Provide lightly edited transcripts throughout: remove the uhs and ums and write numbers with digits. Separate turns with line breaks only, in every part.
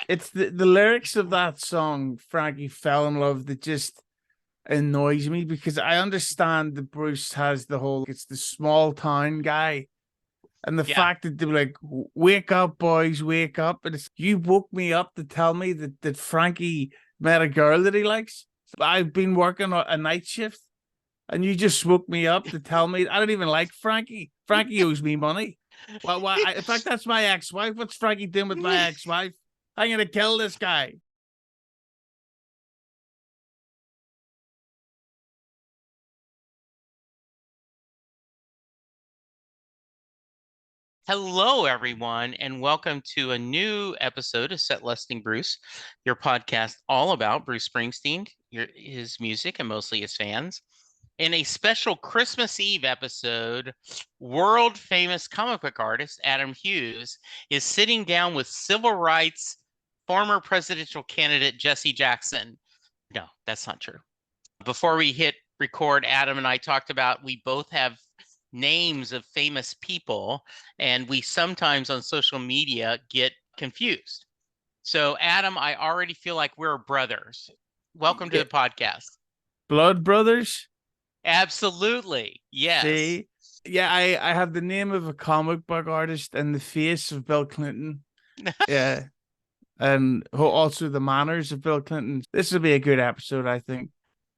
It's the lyrics of that song, Frankie Fell in Love, that just annoys me because I understand that Bruce has the whole it's the small town guy. And the
Yeah.
fact that they were like, wake up, boys, wake up. And it's you woke me up to tell me that Frankie met a girl that he likes. I've been working a night shift and you just woke me up to tell me I don't even like Frankie. Frankie owes me money. Well, in fact, that's my ex-wife. What's Frankie doing with my ex-wife? I'm gonna kill this guy.
Hello, everyone, and welcome to a new episode of Set Lusting Bruce, your podcast all about Bruce Springsteen, his music, and mostly his fans. In a special Christmas Eve episode, world famous comic book artist Adam Hughes is sitting down with civil rights former presidential candidate Jesse Jackson. No, that's not true. Before we hit record, Adam and I talked about we both have names of famous people, and we sometimes on social media get confused. So, Adam, I already feel like we're brothers. Welcome to
Yeah,
the podcast.
Blood Brothers.
Absolutely. Yes.
See, yeah, I have the name of a comic book artist and the face of Bill Clinton. Yeah, and also the manners of Bill Clinton. This will be a good episode, I think.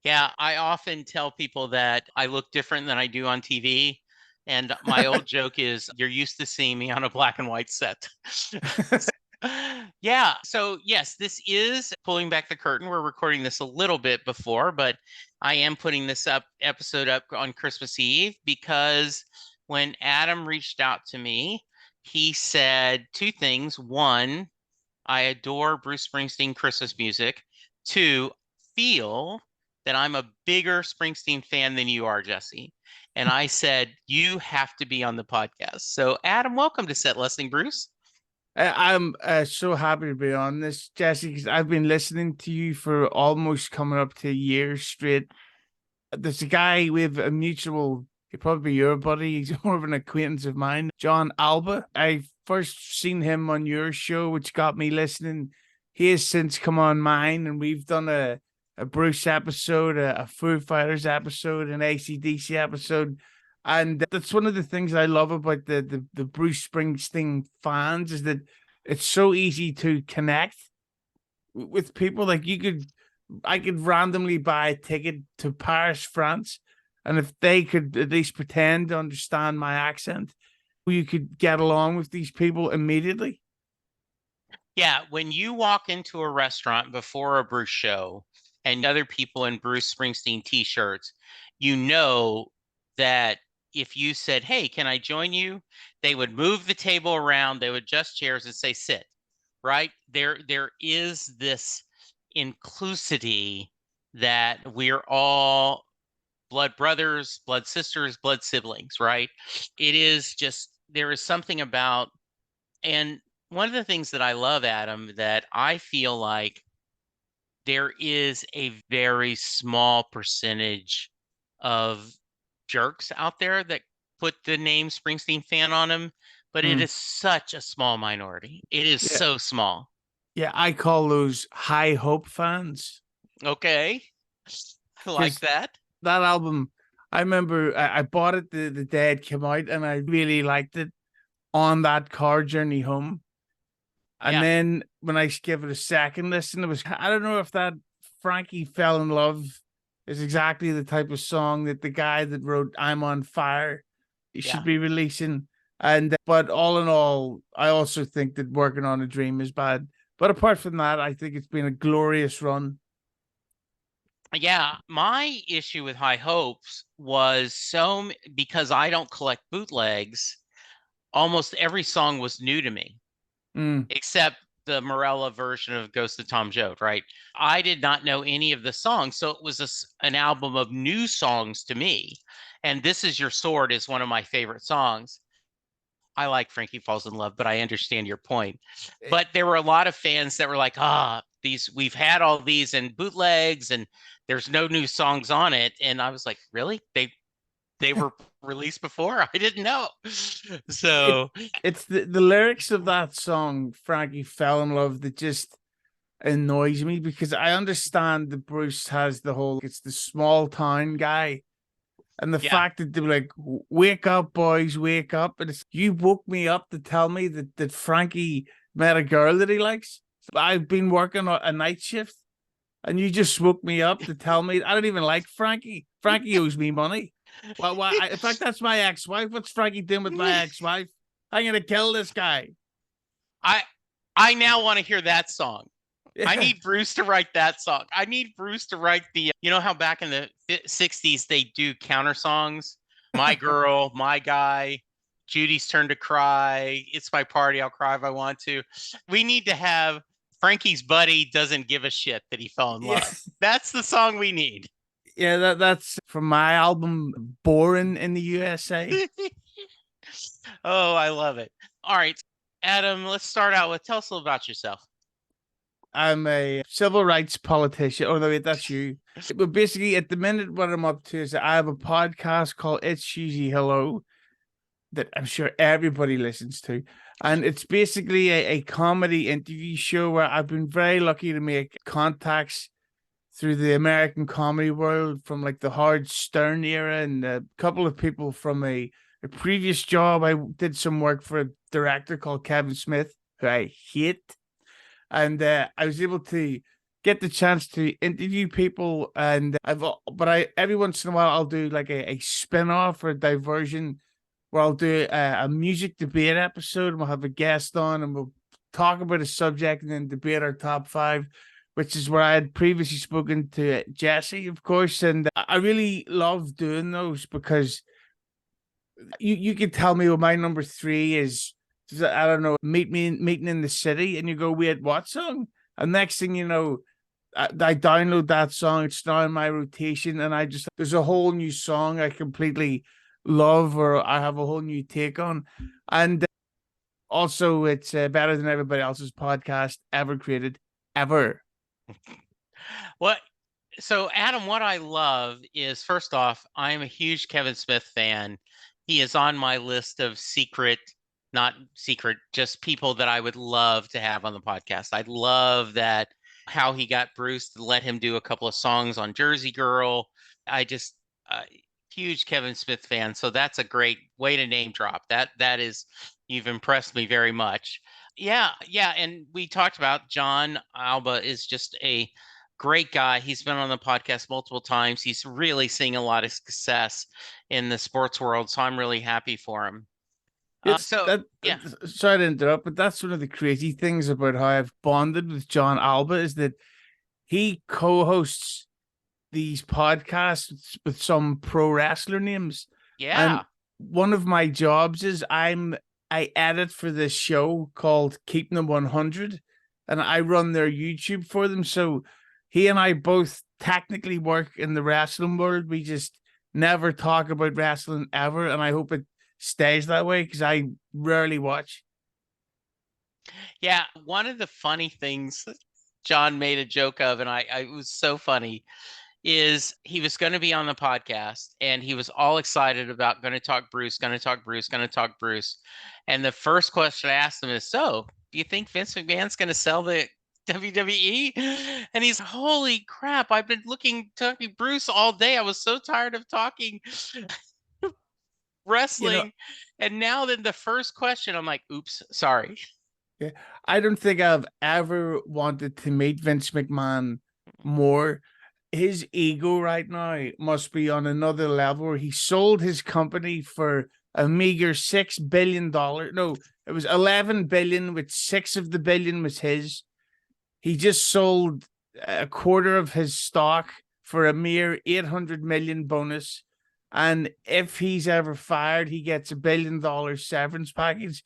Yeah, I often tell people that I look different than I do on TV. And my old joke is you're used to seeing me on a black and white set. Yeah, so yes, this is pulling back the curtain. We're recording this a little bit before, but I am putting this episode up on Christmas Eve because when Adam reached out to me, he said two things. One, I adore Bruce Springsteen Christmas music. Two, feel that I'm a bigger Springsteen fan than you are, Jesse. And I said, you have to be on the podcast. So, Adam, welcome to Set Listening, Bruce.
I'm so happy to be on this, Jesse, because I've been listening to you for almost coming up to a year straight. There's a guy with a mutual, he'd probably be your buddy. He's more of an acquaintance of mine, John Alba. I first seen him on your show, which got me listening. He has since come on mine, and we've done a Bruce episode, a Foo Fighters episode, an AC/DC episode. And that's one of the things I love about the Bruce Springsteen fans is that it's so easy to connect with people. Like I could randomly buy a ticket to Paris, France, and if they could at least pretend to understand my accent, you could get along with these people immediately.
Yeah, when you walk into a restaurant before a Bruce show and other people in Bruce Springsteen t-shirts, you know that if you said, "Hey, can I join you?" they would move the table around, they would adjust chairs and say, "Sit." Right? There is this inclusivity that we're all blood brothers, blood sisters, blood siblings, right? It is just there is something about and one of the things that I love, Adam, that I feel like there is a very small percentage of jerks out there that put the name Springsteen fan on them, but it
Mm.
is such a small minority. It is
Yeah,
so small.
yeah, I call those high hope fans
Okay. I like
because
that.
that album. I remember I bought it the day it came out, and I really liked it on that car journey home. And
Yeah.
then when I gave it a second listen, it was I don't know if that Frankie Fell in Love is exactly the type of song that the guy that wrote I'm on Fire should
Yeah.
be releasing. And but all in all, I also think that Working on a Dream is bad. But apart from that, I think it's been a glorious run.
Yeah, my issue with High Hopes was because I don't collect bootlegs, almost every song was new to me.
Mm,
Except the Morella version of Ghost of Tom Joad, right? I did not know any of the songs, so it was an album of new songs to me. And This Is Your Sword is one of my favorite songs. I like Frankie Falls in Love, but I understand your point.
eh,
But there were a lot of fans that were like, these we've had all these in bootlegs and there's no new songs on it. And I was like, really? They were released before? I didn't know.
it
So
it's the lyrics of that song, Frankie Fell in Love, that just annoys me because I understand that Bruce has the whole it's the small town guy. And the
Yeah.
fact that they were like, wake up, boys, wake up. And it's you woke me up to tell me that Frankie met a girl that he likes. I've been working a night shift and you just woke me up to tell me I don't even like Frankie. Frankie owes me money. Well, in fact, that's my ex-wife. What's Frankie doing with my ex-wife? I'm gonna kill this guy.
I I now want to hear that song. I
Yeah.
need Bruce to write that song. I need Bruce to write the, you know how back in the 60s they do counter songs? My girl, my guy, Judy's turn to cry, it's my party, I'll cry if I want to. We need to have Frankie's buddy doesn't give a shit that he fell in
Yeah.
love. That's the song we need.
Yeah, that's from my album Born in the USA.
Oh, I love it. All right, Adam, let's start out with tell us a little about yourself.
I'm a civil rights politician. Oh no, wait, that's you. But basically, at the minute, what I'm up to is I have a podcast called "It's Usually Hello" that I'm sure everybody listens to, and it's basically a comedy interview show where I've been very lucky to make contacts through the American comedy world from like the Howard Stern era, and a couple of people from a previous job. I did some work for a director called Kevin Smith, who I hate, and I was able to get the chance to interview people. And but I every once in a while I'll do like a spin off or a diversion where I'll do a music debate episode, and we'll have a guest on, and we'll talk about a subject and then debate our top five. Which is where I had previously spoken to Jesse, of course, and I really love doing those because you could tell me what my number three is. I don't know, meeting in the city, and you go, wait, what song? And next thing you know, I download that song. It's now in my rotation, and I just there's a whole new song I completely love, or I have a whole new take on, and also it's better than everybody else's podcast ever created, ever.
What so Adam, what I love is first off, I'm a huge Kevin Smith fan. He is on my list of secret, not secret, just people that I would love to have on the podcast. I love that how he got Bruce to let him do a couple of songs on Jersey Girl. I just huge Kevin Smith fan. So that's a great way to name drop. That is you've impressed me very much. Yeah, yeah, and we talked about John Alba is just a great guy. He's been on the podcast multiple times. He's really seeing a lot of success in the sports world, so I'm really happy for him.
It's
So
that.
yeah,
Sorry to interrupt, but that's one of the crazy things about how I've bonded with John Alba is that he co-hosts these podcasts with some pro wrestler names, and
yeah,
one of my jobs is I edit for this show called Keep Them 100, and I run their YouTube for them. So he and I both technically work in the wrestling world. We just never talk about wrestling ever, and I hope it stays that way because I rarely watch.
yeah. One of the funny things John made a joke of, and I it was so funny, is he was going to be on the podcast and he was all excited about going to talk Bruce, going to talk Bruce, going to talk Bruce. And the first question I asked him is, so do you think Vince McMahon's going to sell the WWE? And he's, holy crap, I've been talking Bruce all day. I was so tired of talking
You know,
wrestling. And now then the first question, I'm like, oops, sorry.
yeah, I don't think I've ever wanted to meet Vince McMahon more. His ego right now must be on another level where he sold his company for a meager $6 billion. No, it was 11 billion, with six of the billion was his. He just sold a quarter of his stock for a mere 800 million bonus. And if he's ever fired, he gets $1 billion severance package.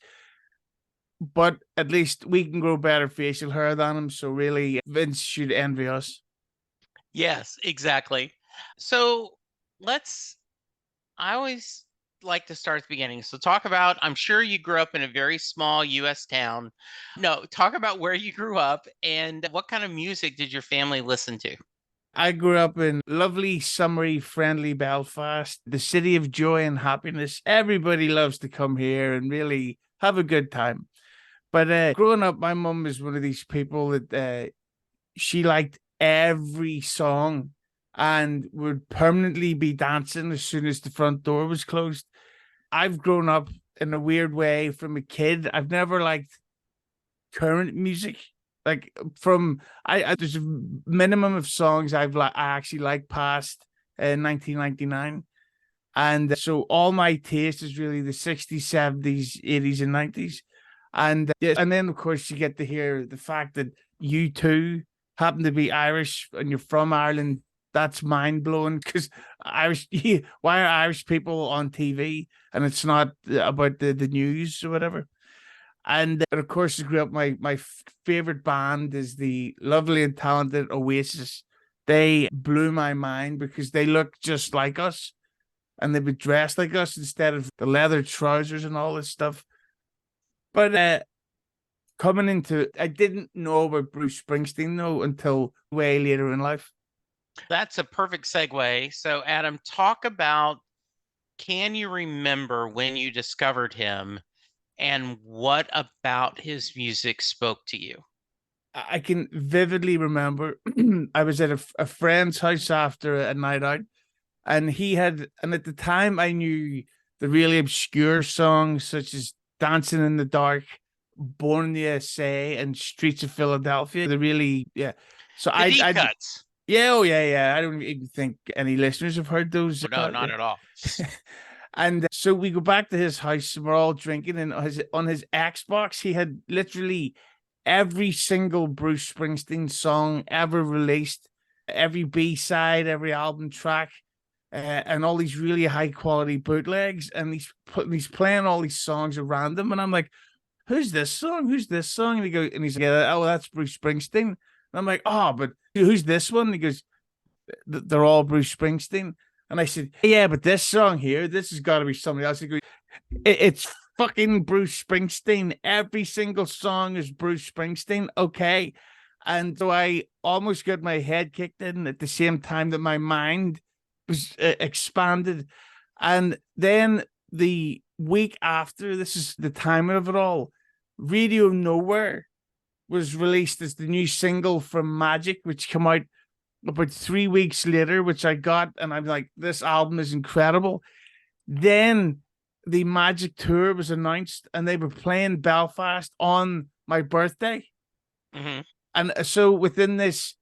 But at least we can grow better facial hair than him. So really, Vince should envy us.
Yes, exactly. So let's I always like to start at the beginning. So talk about, I'm sure you grew up in a very small US town. No, talk about where you grew up and what kind of music did your family listen to?
I grew up in lovely, summery, friendly Belfast, the city of joy and happiness. Everybody loves to come here and really have a good time. But growing up, my mum is one of these people that she liked every song and would permanently be dancing as soon as the front door was closed. I've grown up in a weird way from a kid. I've never liked current music. Like from I there's a minimum of songs I actually like past 1999. And so all my taste is really the 60s, 70s, 80s, and 90s. And yes, and then of course you get to hear the fact that you too happen to be Irish and you're from Ireland. That's mind blowing because Irish, why are Irish people on TV and it's not about the news or whatever? And of course, I grew up. My favorite band is the lovely and talented Oasis. They blew my mind because they look just like us and they would dress like us instead of the leather trousers and all this stuff. But coming into, I didn't know about Bruce Springsteen though until way later in life.
That's a perfect segue. So, Adam, talk about, can you remember when you discovered him and what about his music spoke to you?
I can vividly remember I was at a friend's house after a night out, and and at the time I knew the really obscure songs such as Dancing in the Dark, Born in the USA, and Streets of Philadelphia. The really, yeah. So
The deep
I
cuts.
yeah, oh yeah, yeah. I don't even think any listeners have heard those.
No, not at all.
And so we go back to his house and we're all drinking. And on his Xbox, he had literally every single Bruce Springsteen song ever released, every B side, every album track, and all these really high quality bootlegs. And he's playing all these songs at random. And I'm like, who's this song? Who's this song? And he's like, oh, that's Bruce Springsteen. And I'm like, oh, but who's this one? And he goes, they're all Bruce Springsteen. And I said, yeah, but this song here, this has got to be somebody else. He goes, it's fucking Bruce Springsteen. Every single song is Bruce Springsteen. Okay. And so I almost got my head kicked in at the same time that my mind was expanded. And then the week after, this is the timing of it all, Radio Nowhere was released as the new single from Magic, which came out about 3 weeks later, which I got, and I'm like, this album is incredible. Then the Magic Tour was announced, and they were playing Belfast on my birthday.
Mm-hmm.
And so within this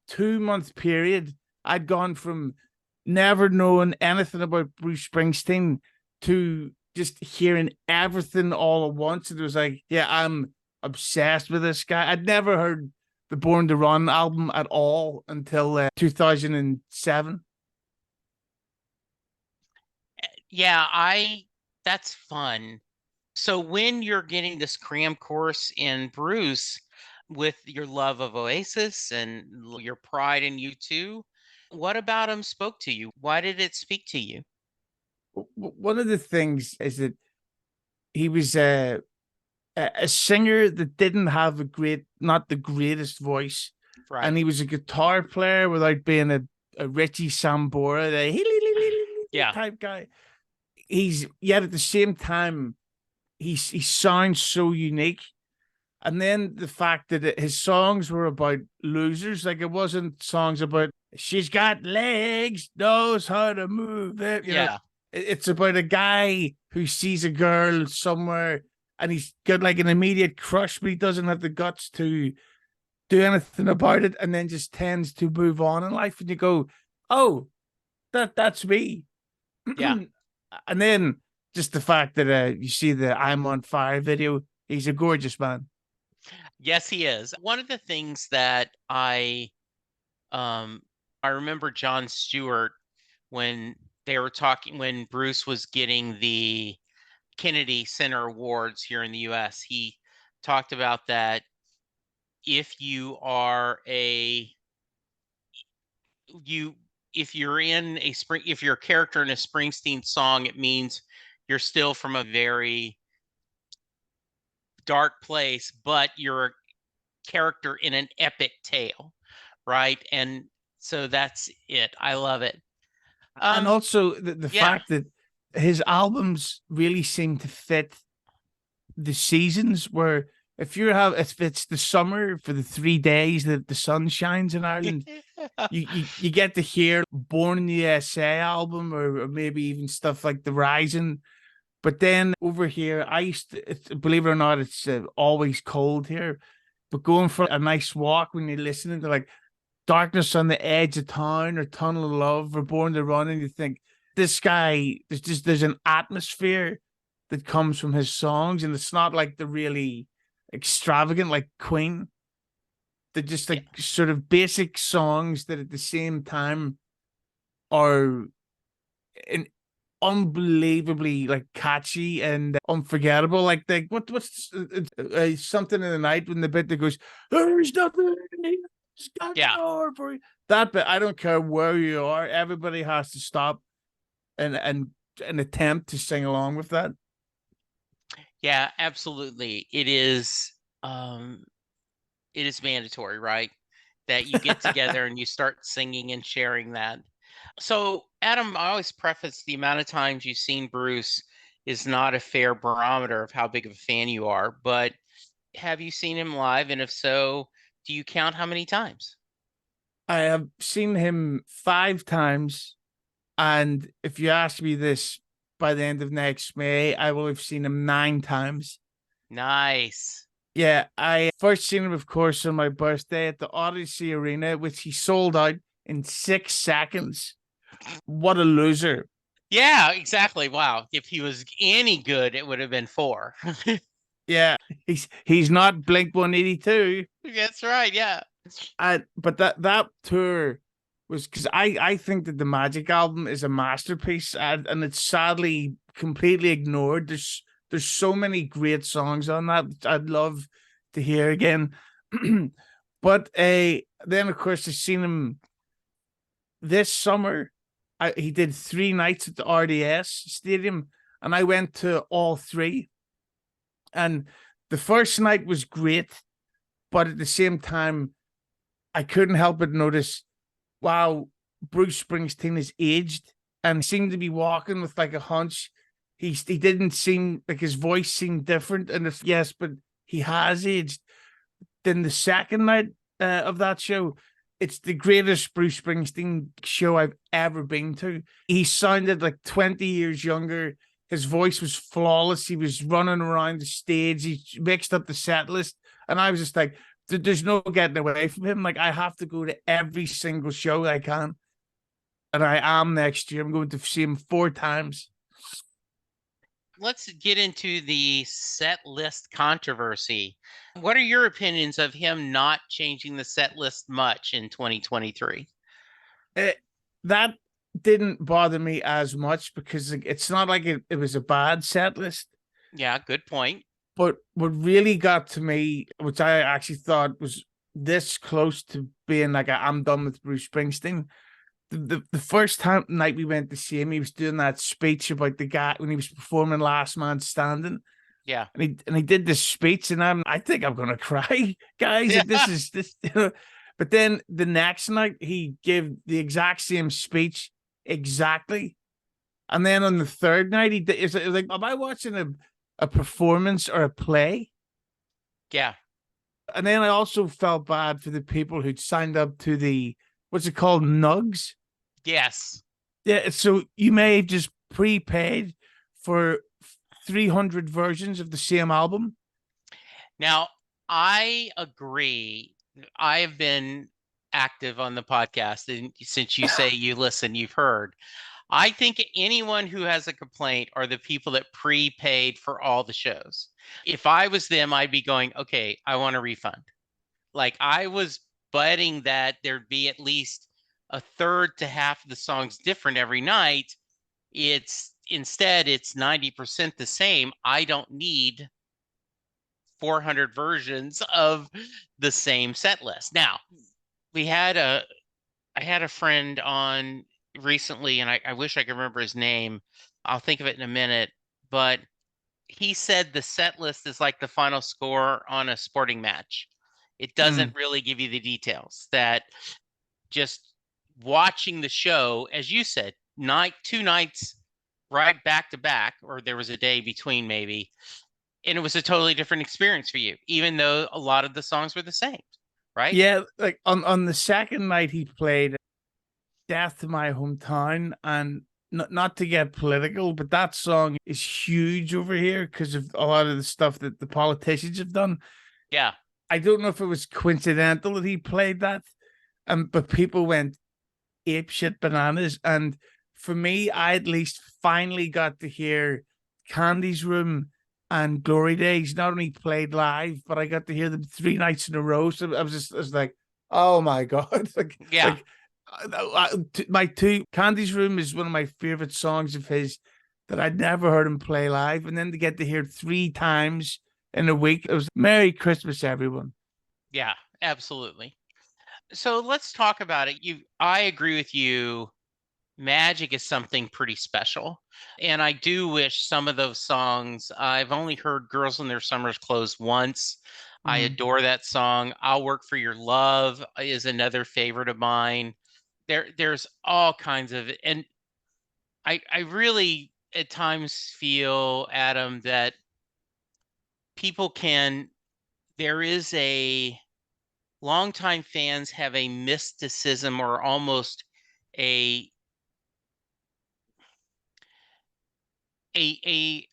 2 month period, I'd gone from never knowing anything about Bruce Springsteen to just hearing everything all at once. And it was like, yeah, I'm obsessed with this guy. I'd never heard the Born to Run album at all until 2007.
Yeah, that's fun. So when you're getting this cram course in Bruce with your love of Oasis and your pride in U2, what about him spoke to you? Why did it speak to you?
One of the things is that he was a singer that didn't have not the greatest voice,
Right.
and he was a guitar player without being a Richie Sambora, the
Yeah.
type guy. He's yet at the same time he sounds so unique. And then the fact that his songs were about losers, like it wasn't songs about she's got legs, knows how to move it.
Yeah.
It's about a guy who sees a girl somewhere and he's got like an immediate crush, but he doesn't have the guts to do anything about it, and then just tends to move on in life. And you go, oh, that's me.
Yeah.
And then just the fact that you see the I'm on Fire video, he's a gorgeous man.
Yes, he is. One of the things that I remember Jon Stewart when they were talking, when Bruce was getting the Kennedy Center Awards here in the US, he talked about that if you are you if you're in a if you're a character in a Springsteen song, it means you're still from a very dark place, but you're a character in an epic tale, right? And so that's it. I love it.
And also the
Yeah.
fact that his albums really seem to fit the seasons where if it's the summer for the 3 days that the sun shines in Ireland, you get to hear Born in the USA album, or maybe even stuff like The Rising. But then over here, believe it or not, it's always cold here. But going for a nice walk when you're listening to like Darkness on the Edge of Town or Tunnel of Love or Born to Run, and you think this guy, there's an atmosphere that comes from his songs, and it's not like the really extravagant like Queen. They're just
Yeah.
like sort of basic songs that at the same time are in unbelievably like catchy and unforgettable. Like what's something in the night when the bit that goes, "There's nothing got
Yeah.
for you." That bit, I don't care where you are, everybody has to stop and attempt to sing along with that.
Yeah, absolutely. It is mandatory, right? That you get together and you start singing and sharing that. So, Adam, I always preface the amount of times you've seen Bruce is not a fair barometer of how big of a fan you are, but have you seen him live? And if so, do you count how many times?
I have seen him 5 times, and if you ask me this by the end of next May, I will have seen him 9 times.
Nice.
Yeah, I first seen him, of course, on my birthday at the Odyssey Arena, which he sold out in 6 seconds. What a loser.
Yeah, exactly. Wow. If he was any good, it would have been four.
Yeah, he's not Blink 182.
That's right. Yeah.
But that tour was because I think that the Magic album is a masterpiece, and it's sadly completely ignored. There's so many great songs on that I'd love to hear again. But then of course I've seen him this summer. He did 3 nights at the RDS Stadium, and I went to all three. And the first night was great, but at the same time, I couldn't help but notice, wow, Bruce Springsteen is aged and seemed to be walking with like a hunch. He didn't seem like his voice seemed different, and it's yes, but he has aged. Then the second night of that show, it's the greatest Bruce Springsteen show I've ever been to. He sounded like 20 years younger. His voice was flawless. He was running around the stage. He mixed up the set list. And I was just like, there's no getting away from him. Like, I have to go to every single show I can. And I am next year. I'm going to see him 4 times.
Let's get into the set list controversy. What are your opinions of him not changing the set list much in 2023?
That didn't bother me as much because it's not like it was a bad set list.
Yeah, good point.
But what really got to me, which I actually thought was this close to being like I'm done with Bruce Springsteen. The first time night we went to see him, he was doing that speech about the guy when he was performing Last Man Standing.
Yeah.
And he did this speech, and I think I'm gonna cry, guys. Like this is this, you know. But then the next night he gave the exact same speech exactly, and then on the third night he did. Is it like, am I watching a performance or a play?
Yeah.
And then I also felt bad for the people who'd signed up to the what's it called, Nugs.
Yes.
Yeah, so you may have just prepaid for 300 versions of the same album.
Now, I agree. I have been active on the podcast, and since you say you listen, you've heard. I think anyone who has a complaint are the people that prepaid for all the shows. If I was them, I'd be going, okay, I want a refund. Like I was betting that there'd be at least a third to half of the songs different every night. It's 90% the same. I don't need 400 versions of the same set list. Now, we had a I had a friend on recently, and I wish I could remember his name. I'll think of it in a minute, but he said the set list is like the final score on a sporting match. It doesn't
Mm.
really give you the details. That just watching the show, as you said, 2 nights right back to back, or there was a day between maybe. And it was a totally different experience for you, even though a lot of the songs were the same, right?
Yeah, like on the second night he played Death to My Hometown, and not to get political, but that song is huge over here because of a lot of the stuff that the politicians have done.
Yeah.
I don't know if it was coincidental that he played that, but people went ape shit bananas. And for me, I at least finally got to hear Candy's Room and Glory Days not only played live, but I got to hear them 3 nights in a row. So I was like, oh my god,
Yeah.
my two Candy's Room is one of my favorite songs of his that I'd never heard him play live, and then to get to hear it 3 times in a week, it was Merry Christmas, everyone.
Yeah, absolutely. So let's talk about it. I agree with you. Magic is something pretty special. And I do wish some of those songs, I've only heard Girls in Their Summer's Clothes once. I
Mm,
adore that song. I'll Work for Your Love is another favorite of mine. There's all kinds of, and I really at times feel, Adam, that people can, there is a, longtime fans have a mysticism or almost a a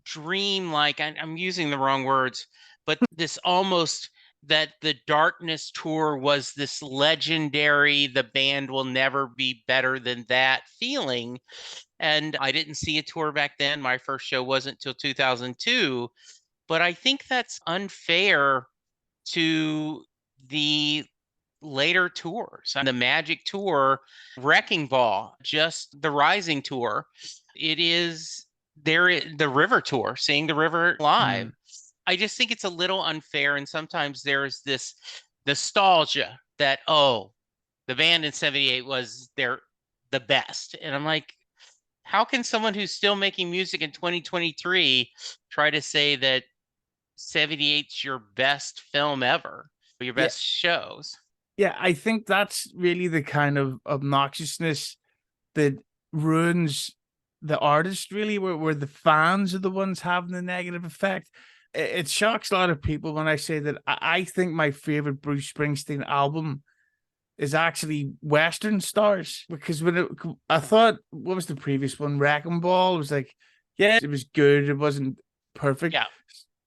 dream like I'm using the wrong words, but this almost that the Darkness tour was this legendary, the band will never be better than that feeling. And I didn't see a tour back then. My first show wasn't till 2002, but I think that's unfair to the later tours. The Magic Tour, Wrecking Ball, just the Rising Tour. It is the River Tour, seeing the river live.
mm.
I just think it's a little unfair. And sometimes there's this nostalgia that, oh, the band in 78 was the best. And I'm like, how can someone who's still making music in 2023 try to say that 78's your best film ever, your
Yeah,
best shows?
yeah, I think that's really the kind of obnoxiousness that ruins the artist, really, where the fans are the ones having the negative effect. It shocks a lot of people when I say that I think my favorite Bruce Springsteen album is actually Western Stars, because I thought, what was the previous one? Wrecking Ball. It was like, yeah, it was good. It wasn't perfect,
Yeah.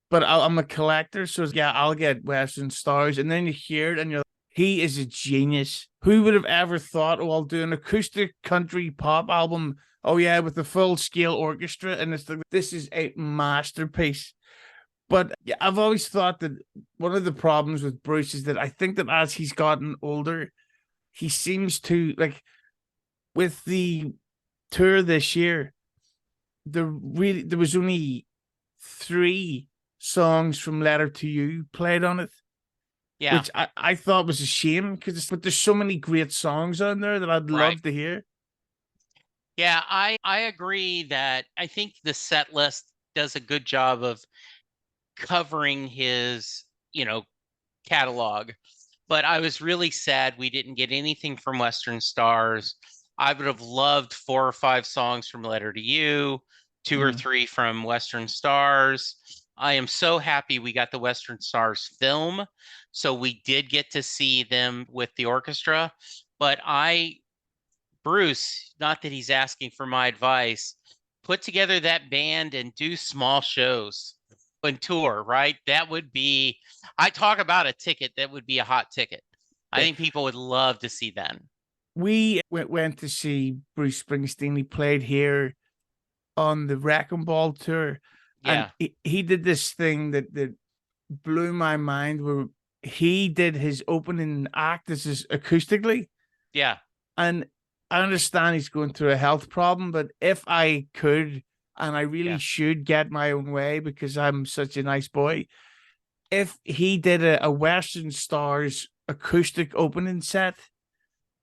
but I'm a collector, so yeah, I'll get Western Stars. And then you hear it, and you're like, he is a genius. Who would have ever thought, oh, I'll do an acoustic country pop album? Oh yeah, with the full scale orchestra, and it's like, this is a masterpiece. But yeah, I've always thought that one of the problems with Bruce is that I think that as he's gotten older, he seems to like, with the tour this year, there was only 3 songs from Letter to You played on it,
Yeah.
which I thought was a shame, because but there's so many great songs on there that I'd
Right.
love to hear.
Yeah, I agree that I think the set list does a good job of covering his, catalog. But I was really sad we didn't get anything from Western Stars. I would have loved 4 or 5 songs from Letter to You, two or
Mm,
three from Western Stars. I am so happy we got the Western Stars film. So we did get to see them with the orchestra. But Bruce, not that he's asking for my advice, put together that band and do small shows and tour, right? That would be, I talk about a ticket that would be a hot ticket. I
yeah.
think people would love to see that.
We went to see Bruce Springsteen. He played here on the Wrecking Ball tour, and
Yeah,
he did this thing that blew my mind, where he did his opening act as his acoustically.
yeah,
And I understand he's going through a health problem, but if I could, and I really
yeah.
should get my own way because I'm such a nice boy, if he did a Western Stars acoustic opening set,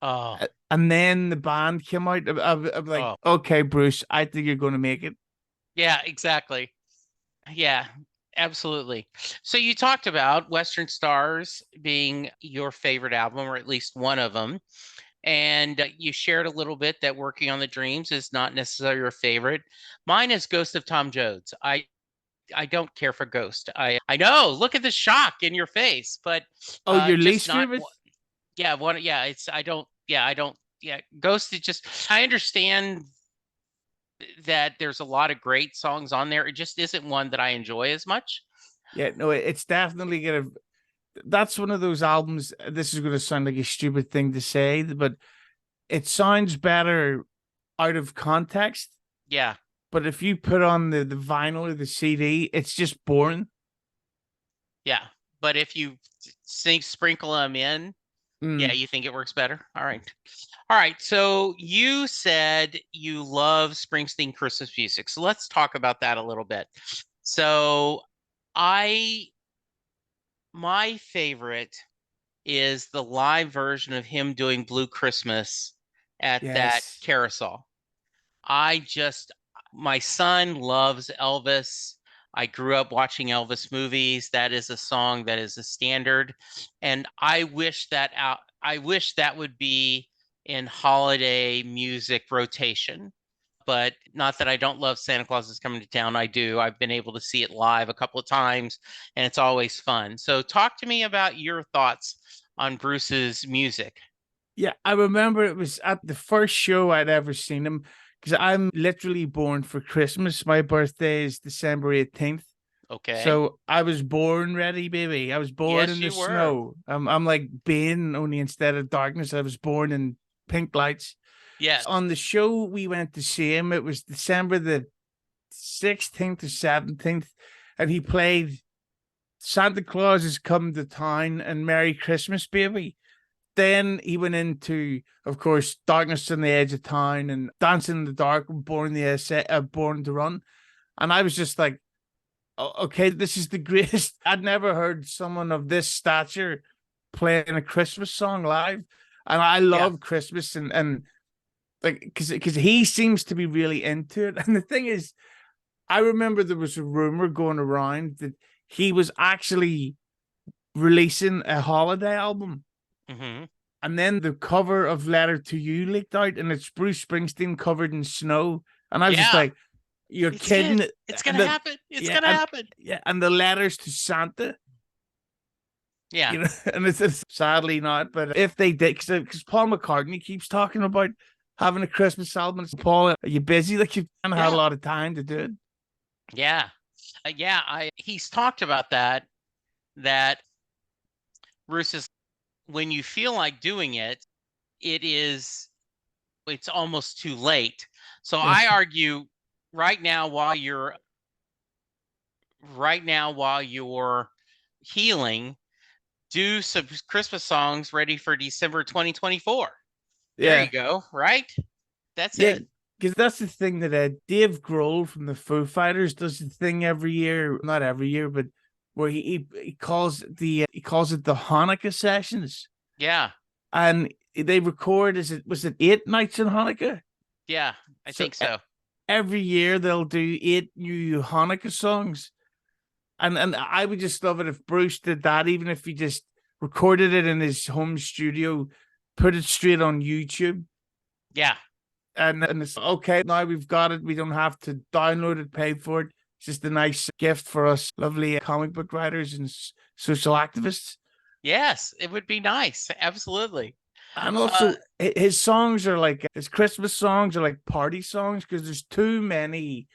Oh,
and then the band came out, I'm like,
oh,
okay, Bruce, I think you're going to make it.
yeah, exactly. Yeah, absolutely. So you talked about Western Stars being your favorite album, or at least one of them. And you shared a little bit that Working on the Dreams is not necessarily your favorite. Mine is Ghost of Tom Jones. I don't care for Ghost. I know. Look at the shock in your face, but
Oh, your
just
least
not.
favorite?
Yeah, one. Yeah, it's. I don't. Yeah, I don't. Yeah, Ghost is just. I understand that there's a lot of great songs on there. It just isn't one that I enjoy as much.
Yeah, no, it's definitely gonna. That's one of those albums. This is gonna sound like a stupid thing to say, but it sounds better out of context.
Yeah,
But if you put on the vinyl or the CD, it's just boring.
yeah. But if you sprinkle them in, yeah,
Mm,
you think it works better. All right. All right. So you said you love Springsteen Christmas music. So let's talk about that a little bit. So I my favorite is the live version of him doing Blue Christmas at that
yes.
carousel. I just, my son loves Elvis. I grew up watching Elvis movies. That is a song that is a standard. And I wish that would be in holiday music rotation. But not that I don't love Santa Claus is Coming to Town. I do. I've been able to see it live a couple of times and it's always fun. So talk to me about your thoughts on Bruce's music.
Yeah, I remember it was at the first show I'd ever seen him because I'm literally born for Christmas. My birthday is December 18th.
Okay.
So I was born ready, baby. I was born
Yes,
in the
you were.
snow. I'm like Bane, only instead of darkness, I was born in pink lights.
Yes.
On the show we went to see him, it was December the 16th or 17th, and he played Santa Claus is Come to Town and Merry Christmas, Baby. Then he went into, of course, Darkness on the Edge of Town and Dancing in the Dark, Born to Run. And I was just like, okay, this is the greatest. I'd never heard someone of this stature playing a Christmas song live. And I
Yeah.
love Christmas and like because he seems to be really into it. And the thing is, I remember there was a rumor going around that he was actually releasing a holiday album.
Hmm.
And then the cover of Letter to You leaked out, and it's Bruce Springsteen covered in snow. And I was just
Yeah.
like, "You're
It's good.
kidding!"
It's
And
gonna happen. It's
yeah,
gonna happen.
and the letters to Santa,
Yeah.
and it's sadly not. But if they did, because Paul McCartney keeps talking about having a Christmas album, it's Paul, are you busy? Like you haven't had a
Yeah.
lot of time to do it.
Yeah. Yeah. I he's talked about that Bruce is when you feel like doing it, it is it's almost too late. So
Yeah,
I argue right now while you're healing, do some Christmas songs ready for December 2024. There you
yeah.
go, right? That's
Yeah,
it.
because that's the thing that Dave Grohl from the Foo Fighters does the thing every year, not every year, but where he calls he calls it the Hanukkah sessions,
Yeah.
and they record. Is it was it 8 nights in Hanukkah?
Yeah, I
So
think so.
every year they'll do 8 new Hanukkah songs, and I would just love it if Bruce did that, even if he just recorded it in his home studio, put it straight on YouTube
Yeah.
and it's okay. Now we've got it. We don't have to download it, pay for it. It's just a nice gift for us, lovely comic book writers and social activists.
Yes, it would be nice. Absolutely.
And
Uh
also, his songs are like his Christmas songs are like party songs because there's too many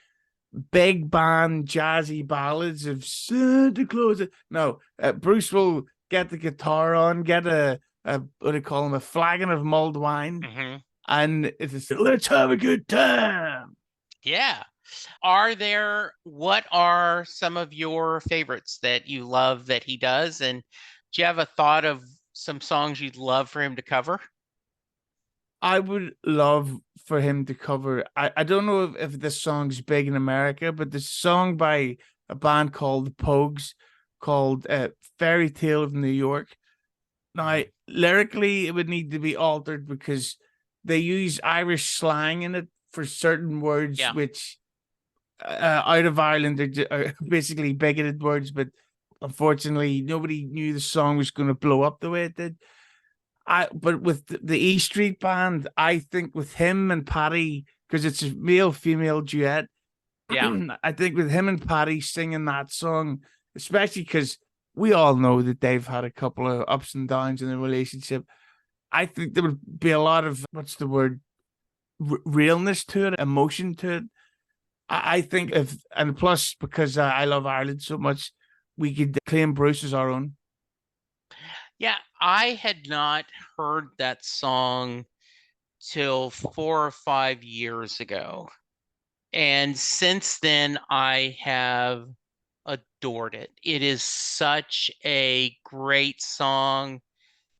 big band jazzy ballads of Santa Claus. No, Bruce will get the guitar on, get a what do you call him, a flagon of mulled wine,
mhm.
and it's let's have a good time.
Yeah. What are some of your favorites that you love that he does? And do you have a thought of some songs you'd love for him to cover?
I would love for him to cover. I don't know if this song's big in America, but the song by a band called the Pogues called Fairy Tale of New York. Now,
Mhm.
lyrically, it would need to be altered because they use Irish slang in it for certain words,
Yeah.
which out of Ireland are basically bigoted words, but unfortunately, nobody knew the song was going to blow up the way it did. But with the E Street Band, I think with him and Patty, because it's a male female duet,
Yeah.
I think with him and Patty singing that song, especially because we all know that they've had a couple of ups and downs in their relationship. I think there would be a lot of what's the word, realness to it, emotion to it. I think if, and plus because I love Ireland so much, we could claim Bruce as our own.
Yeah, I had not heard that song till 4 or 5 years ago. And since then, I have adored it. It is such a great song.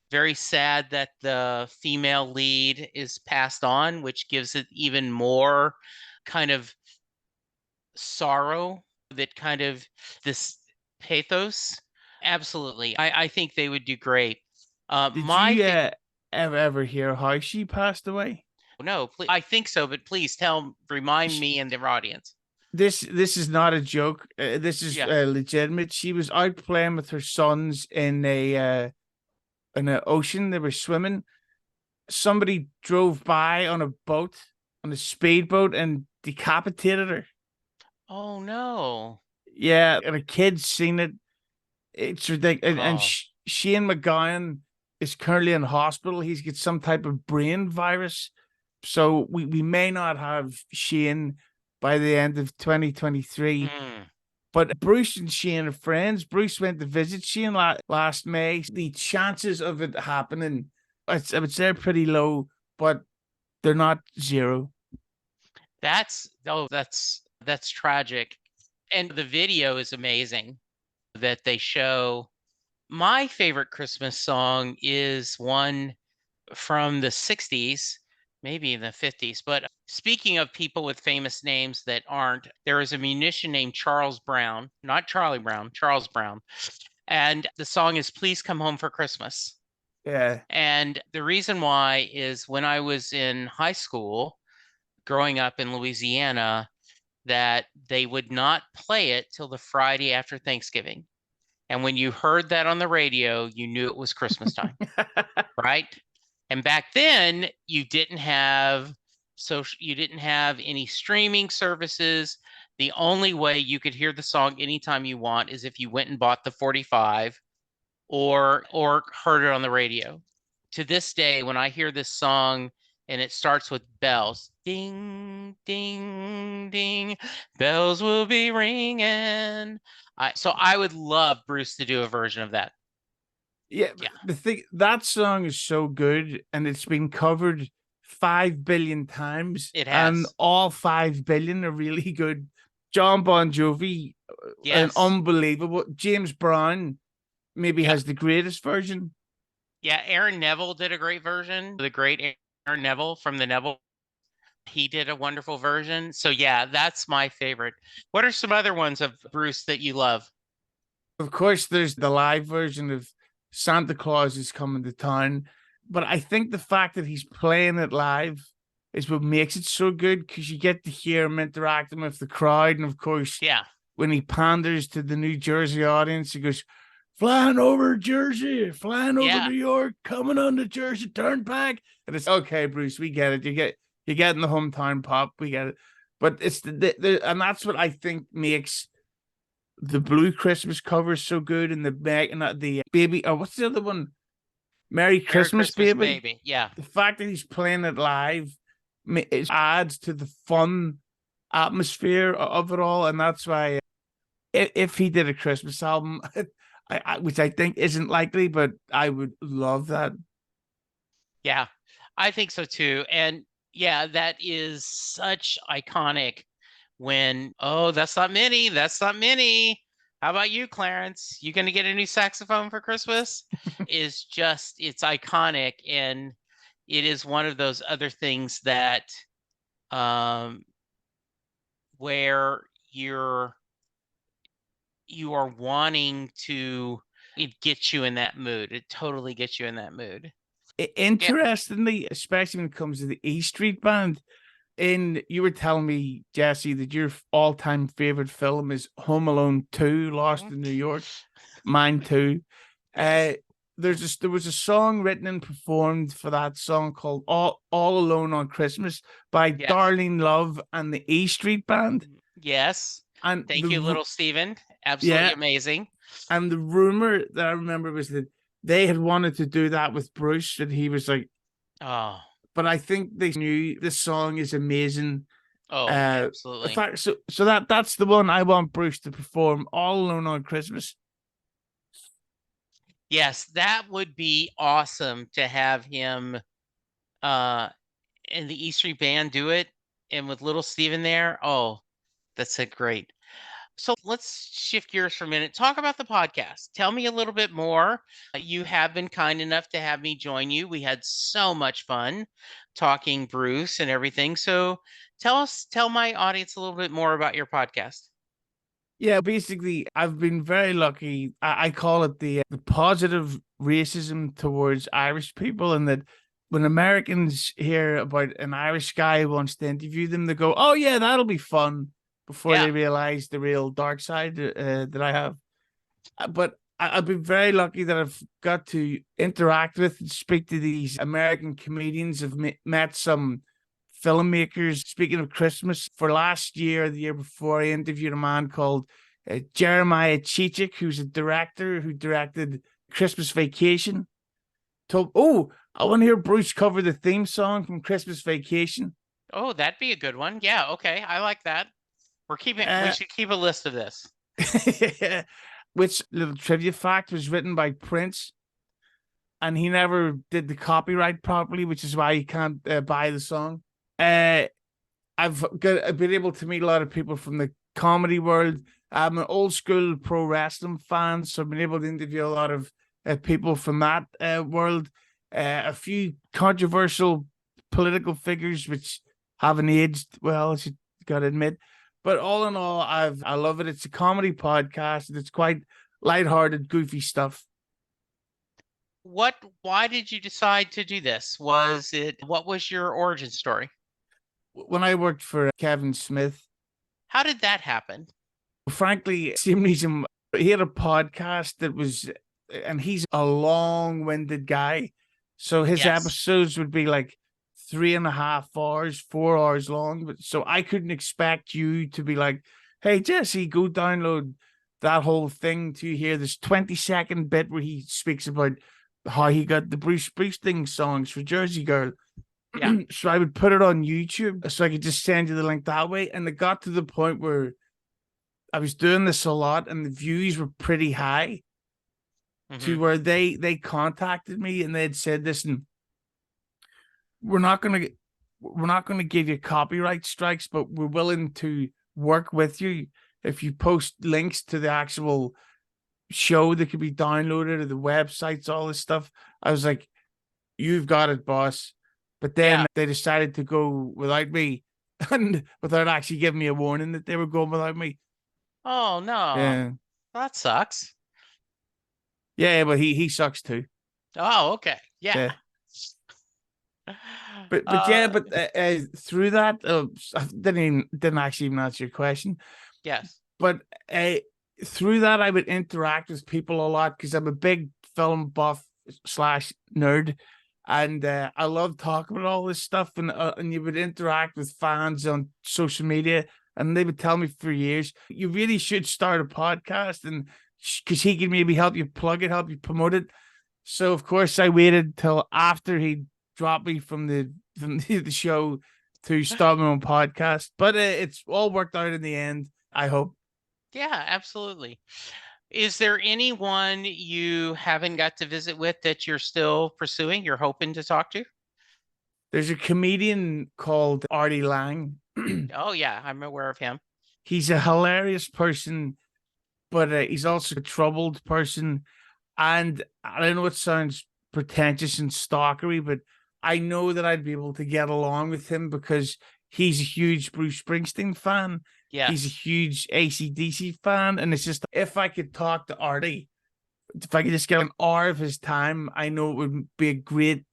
Very sad that the female lead is passed on, which gives it even more kind of sorrow, that kind of this pathos. Absolutely. I think they would do great.
Did
My
you
favorite.
ever hear how she passed away?
No, please, I think so, but please remind me and the audience.
This is not a joke. This is
Yeah.
legitimate. She was out playing with her sons in an ocean. They were swimming. Somebody drove by on a boat, on a speedboat, and decapitated her.
Oh no.
Yeah, and a kid's seen it. It's ridiculous. And
Oh.
Shane McGowan is currently in hospital. He's got some type of brain virus. So we may not have Shane by the end of 2023.
Mm.
But Bruce and Shane are friends. Bruce went to visit Shane last May. The chances of it happening, I would say, are pretty low, but they're not zero.
That's tragic. And the video is amazing that they show. My favorite Christmas song is one from the 60s, maybe in the 50s. But speaking of people with famous names that aren't, there is a musician named Charles Brown, not Charlie Brown, Charles Brown. And the song is Please Come Home for Christmas.
Yeah.
And the reason why is when I was in high school, growing up in Louisiana, that they would not play it till the Friday after Thanksgiving. And when you heard that on the radio, you knew it was Christmas time, right? And back then, you didn't have any streaming services. The only way you could hear the song anytime you want is if you went and bought the 45 or heard it on the radio. To this day, when I hear this song and it starts with bells, ding, ding, ding, bells will be ringing. So I would love Bruce to do a version of that.
Yeah,
Yeah,
the thing, that song is so good, and it's been covered 5 billion times,
it
and
has.
all 5 billion are really good. John Bon Jovi, an
Yes.
unbelievable. James Brown maybe
Yeah.
has the greatest version.
Yeah. Aaron Neville did a great version. The great Aaron Neville from the Neville. He did a wonderful version. So yeah, that's my favorite. What are some other ones of Bruce that you love?
Of course, there's the live version of Santa Claus is Coming to Town, but I think the fact that he's playing it live is what makes it so good, because you get to hear him interacting with the crowd. And of course,
Yeah.
when he panders to the New Jersey audience, he goes, "Flying over Jersey, flying over
Yeah.
New York, coming on the Jersey Turnpike." And it's okay, Bruce, we get it. You're getting the hometown pop, we get it. But it's and that's what I think makes the Blue Christmas cover is so good, and the baby. Oh, what's the other one? Merry
Merry
Christmas,
Christmas,
baby.
baby. Yeah.
The fact that he's playing it live, it adds to the fun atmosphere of it all, and that's why if he did a Christmas album, which I think isn't likely, but I would love that.
Yeah. I think so too. And yeah, that is such iconic when, oh, that's not many. That's not many. How about you, Clarence? You going to get a new saxophone for Christmas? Is just, it's iconic. And it is one of those other things that, um, where you are wanting to, it gets you in that mood. It totally gets you in that mood. Yeah.
Interestingly, especially when it comes to the E Street Band, and you were telling me, Jesse, that your all-time favorite film is Home Alone 2, Lost
Mhm.
in New York. Mine too. Uh,
Yes.
there was a song written and performed for that song called All Alone on Christmas by
Yes.
Darlene Love and the E Street Band.
Yes.
And
Thank you, little Steven. Absolutely
yeah,
amazing.
and the rumor that I remember was that they had wanted to do that with Bruce, and he was like,
Oh,
but I think they knew this song is amazing.
oh,
In
absolutely.
fact, so that's the one I want Bruce to perform all alone on Christmas.
Yes, that would be awesome to have him uh and the E Street Band do it and with little Steven there. Oh, that's a great. So let's shift gears for a minute. Talk about the podcast. Tell me a little bit more. You have been kind enough to have me join you. We had so much fun talking Bruce and everything. So tell my audience a little bit more about your podcast.
Yeah, basically, I've been very lucky. I call it the positive racism towards Irish people, and that when Americans hear about an Irish guy who wants to interview them, they go, "Oh yeah, that'll be fun," before
Yeah.
they realize the real dark side that I have. But I've been very lucky that I've got to interact with and speak to these American comedians. I've met some filmmakers. Speaking of Christmas, for last year, the year before, I interviewed a man called Jeremiah Chichik, who's a director who directed Christmas Vacation. Told, oh, I want to hear Bruce cover the theme song from Christmas Vacation.
Oh, that'd be a good one. Yeah, okay. I like that. We
Uh,
should keep a list of this.
which little trivia fact was written by Prince, and he never did the copyright properly, which is why you can't buy the song. Uh, I've been able to meet a lot of people from the comedy world. I'm an old school pro wrestling fan, so I've been able to interview a lot of people from that world. A few controversial political figures, which haven't aged well, as you got to admit. But all in all, I love it. It's a comedy podcast, and it's quite lighthearted, goofy stuff.
Why did you decide to do this? What was your origin story?
When I worked for Kevin Smith,
How did that happen?
frankly, same reason he had a podcast that was, and he's a long winded guy. So his
Yes.
episodes would be like 3.5 hours, 4 hours long. But so I couldn't expect you to be like, hey, Jesse, go download that whole thing to hear this 20-second bit where he speaks about how he got the Bruce Springsteen songs for Jersey Girl.
Yeah.
So I would put it on YouTube so I could just send you the link that way. And it got to the point where I was doing this a lot and the views were pretty high
Hmm.
to where they contacted me and they had said, listen, we're not gonna we're not gonna give you copyright strikes, but we're willing to work with you if you post links to the actual show that could be downloaded or the websites, all this stuff. I was like, you've got it, boss. But then
Yeah.
they decided to go without me and without actually giving me a warning that they were going without me.
Oh no.
Yeah.
That sucks.
Yeah, but he sucks too.
Oh, okay. Yeah.
Yeah. But yeah,
Uh
but through that, I didn't actually even answer your question.
yes.
But through that, I would interact with people a lot because I'm a big film buff slash nerd, and I love talking about all this stuff. And you would interact with fans on social media, and they would tell me for years, you really should start a podcast, and because he could maybe help you plug it, help you promote it. So of course, I waited till after he dropped me from the show to start my own podcast. But it's all worked out in the end. I hope.
Yeah, absolutely. Is there anyone you haven't got to visit with that you're still pursuing, you're hoping to talk to?
There's a comedian called Artie Lang.
Oh yeah, I'm aware of him.
He's a hilarious person, but he's also a troubled person. And I know it sounds pretentious and stalkery, but I know that I'd be able to get along with him because he's a huge Bruce Springsteen fan. He's a
Yes.
huge AC/DC fan. And it's just, if I could talk to Artie, if I could just get an hour of his time, I know it would be a great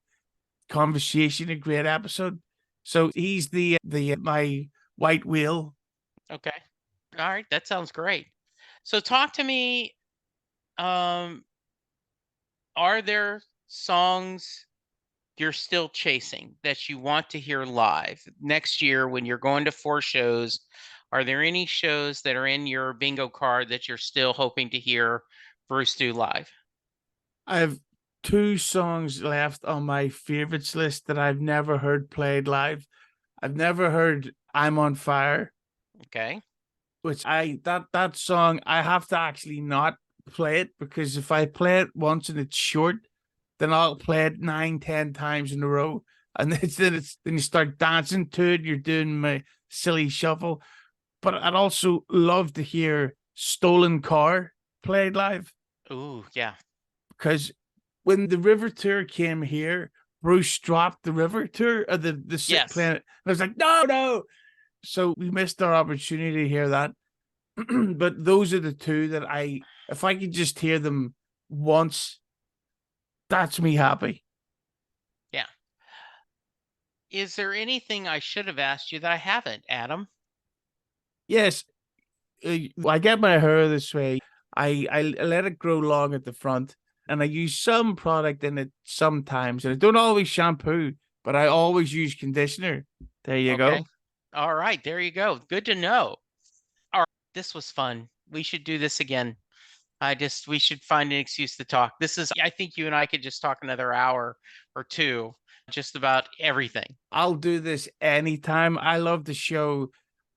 conversation, a great episode. So he's the my white whale.
Okay. All right, that sounds great. So talk to me, um, are there songs you're still chasing that you want to hear live next year when you're going to four shows? Are there any shows that are in your bingo card that you're still hoping to hear Bruce do live?
I have two songs left on my favorites list that I've never heard played live. I've never heard "I'm on Fire,"
Okay.
which that song I have to actually not play it, because if I play it once and it's short, then I'll play it 9, 10 times in a row, and then you start dancing to it. You're doing my silly shuffle. But I'd also love to hear "Stolen Car" played live,
Ooh, yeah.
because when the River Tour came here, Bruce dropped the River Tour, or the
Yes.
planet. And I was like, no, no. So we missed our opportunity to hear that. But those are the two that if I could just hear them once, that's me happy.
Yeah. Is there anything I should have asked you that I haven't, Adam?
Yes, I get my hair this way. I let it grow long at the front, and I use some product in it sometimes. And I don't always shampoo, but I always use conditioner. There you
Okay.
go.
All right, there you go. Good to know. All right, this was fun. We should do this again. We should find an excuse to talk. I think you and I could just talk another hour or two just about everything.
I'll do this anytime. I love the show.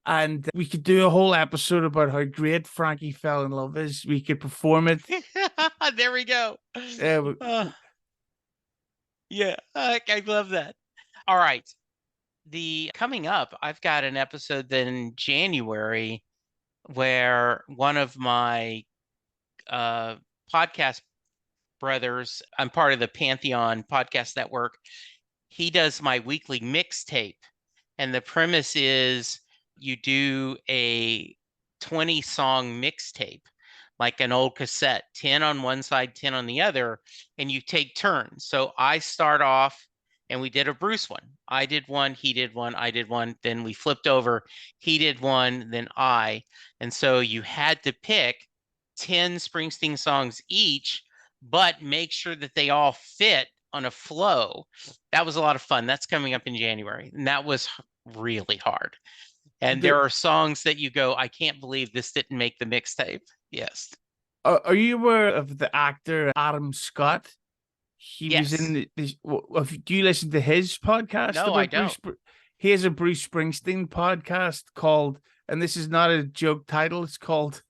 And we could do a whole episode about how great Frankie fell in love is. We could perform it.
There we go.
Uh,
Uh, yeah, I love that. All right. The coming up, I've got an episode then in January where one of my uh, podcast brothers, I'm part of the Pantheon Podcast Network. He does my weekly mixtape. And the premise is you do a 20 song mixtape, like an old cassette, 10 on one side, 10 on the other, and you take turns. So I start off and we did a Bruce one. I did one, he did one, I did one. Then we flipped over. He did one, then I. And so you had to pick 10 Springsteen songs each, but make sure that they all fit on a flow. That was a lot of fun. That's coming up in January. And that was really hard. And there
the,
are songs that you go, I can't believe this didn't make the mixtape. Yes.
are you aware of the actor Adam Scott? He was in
Yes.
Do you listen to his podcast
No, I
about
don't.
He has a Bruce Springsteen podcast called, and this is not a joke title, it's called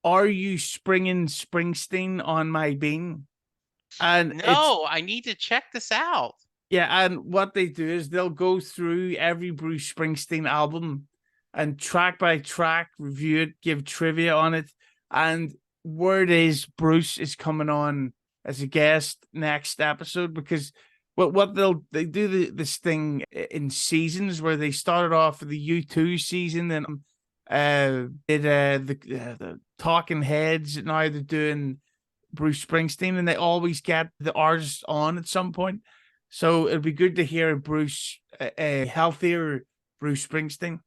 "Are You Springing Springsteen on My Bean?" And it's
No, I need to check this out.
Yeah, and what they do is they'll go through every Bruce Springsteen album and track by track review it, give trivia on it, and word is Bruce is coming on as a guest next episode, because what they do this thing in seasons where they started off with the U2 season, and did the Talking Heads. Now they're doing Bruce Springsteen, and they always get the artist on at some point. So it'd be good to hear a healthier Bruce Springsteen.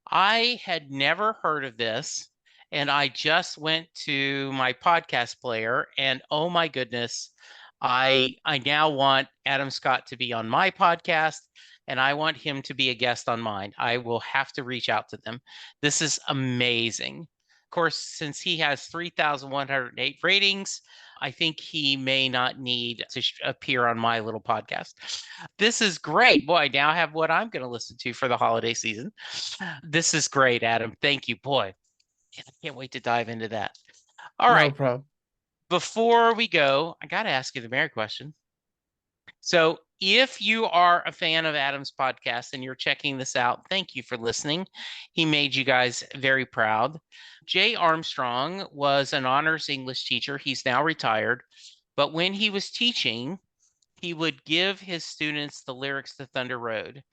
I had never heard of this, and I just went to my podcast player, and oh my goodness, I now want Adam Scott to be on my podcast, and I want him to be a guest on mine. I will have to reach out to them. This is amazing. Of course, since he has 3,108 ratings, I think he may not need to appear on my little podcast. This is great. Boy, I now have what I'm going to listen to for the holiday season. This is great, Adam. Thank you. Boy, I can't wait to dive into that. All
No
right.
problem.
Before we go, I got to ask you the Mary question. So, if you are a fan of Adam's podcast and you're checking this out, thank you for listening. He made you guys very proud. Jay Armstrong was an honors English teacher. He's now retired. But when he was teaching, he would give his students the lyrics to Thunder Road,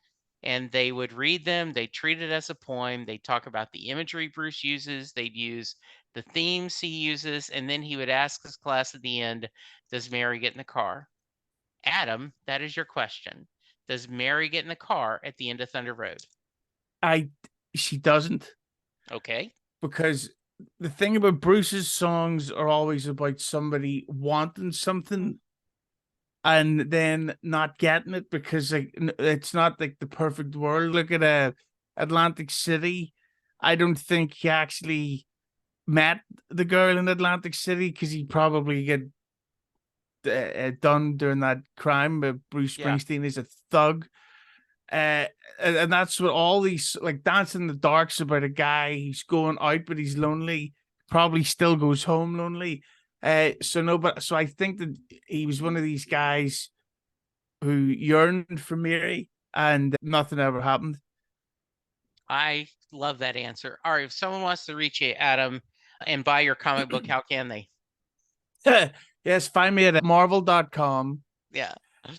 and they would read them. They treat it as a poem. They talk about the imagery Bruce uses. They'd use the themes he uses, and then he would ask his class at the end, does Mary get in the car? Adam, that is your question. Does Mary get in the car at the end of Thunder Road?
I She doesn't,
Okay.
because the thing about Bruce's songs are always about somebody wanting something and then not getting it, because like it's not like the perfect world. Look at Atlantic City. I don't think he actually met the girl in Atlantic City because he probably get done during that crime. But Bruce
Yeah.
Springsteen is a thug. And that's what all these like Dancing in the Dark's about a guy who's going out but he's lonely, probably still goes home lonely. So I think that he was one of these guys who yearned for Mary and nothing ever happened.
I love that answer. All right, if someone wants to reach you, Adam, and buy your comic book, how can they?
Yes, find me at marvel.com.
Yeah.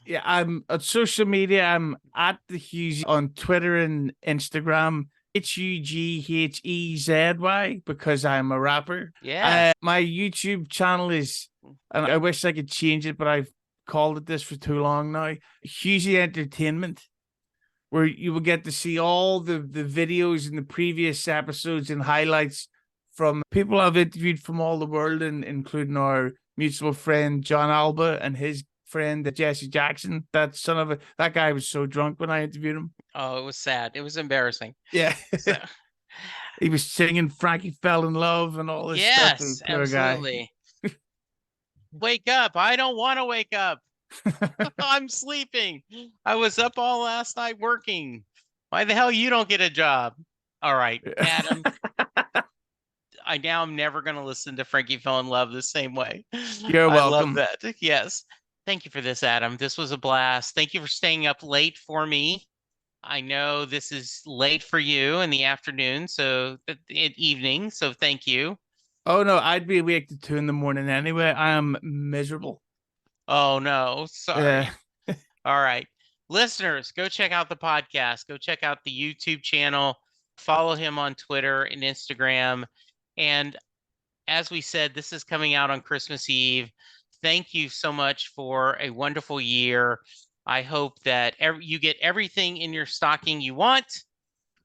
Yeah, I'm on social media. I'm at the Hughes on Twitter and Instagram. HUGHEZY because I'm a rapper.
Yes.
My YouTube channel is, and I wish I could change it, but I've called it this for too long now. Hughesy Entertainment, where you will get to see all the videos in the previous episodes and highlights from people I've interviewed from all the world, and including our mutual friend John Alba and his friend Jesse Jackson. That son of a that guy was so drunk when I interviewed him.
Oh, it was sad. It was embarrassing.
Yeah.
So,
He was singing Frankie Fell in Love and all this stuff.
yes,
Poor guy.
absolutely. Wake up. I don't want to wake up. I'm sleeping. I was up all last night working. Why the hell you don't get a job? All right, Adam. I now am never going to listen to Frankie Fell in Love the same way.
You're
I love
welcome.
that. Yes. Thank you for this, Adam. This was a blast. Thank you for staying up late for me. I know this is late for you in the afternoon, so evening. So thank you.
Oh no, I'd be awake to 2 in the morning anyway. I am miserable.
Oh no,
Yeah.
sorry. All right. Listeners, go check out the podcast. Go check out the YouTube channel. Follow him on Twitter and Instagram. And as we said, this is coming out on Christmas Eve. Thank you so much for a wonderful year. I hope that you get everything in your stocking you want.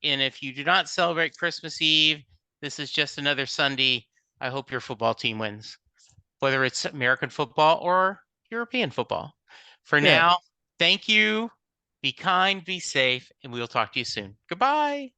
And if you do not celebrate Christmas Eve, this is just another Sunday. I hope your football team wins, whether it's American football or European football. For
Yeah.
now, thank you. Be kind, be safe, and we'll talk to you soon. Goodbye.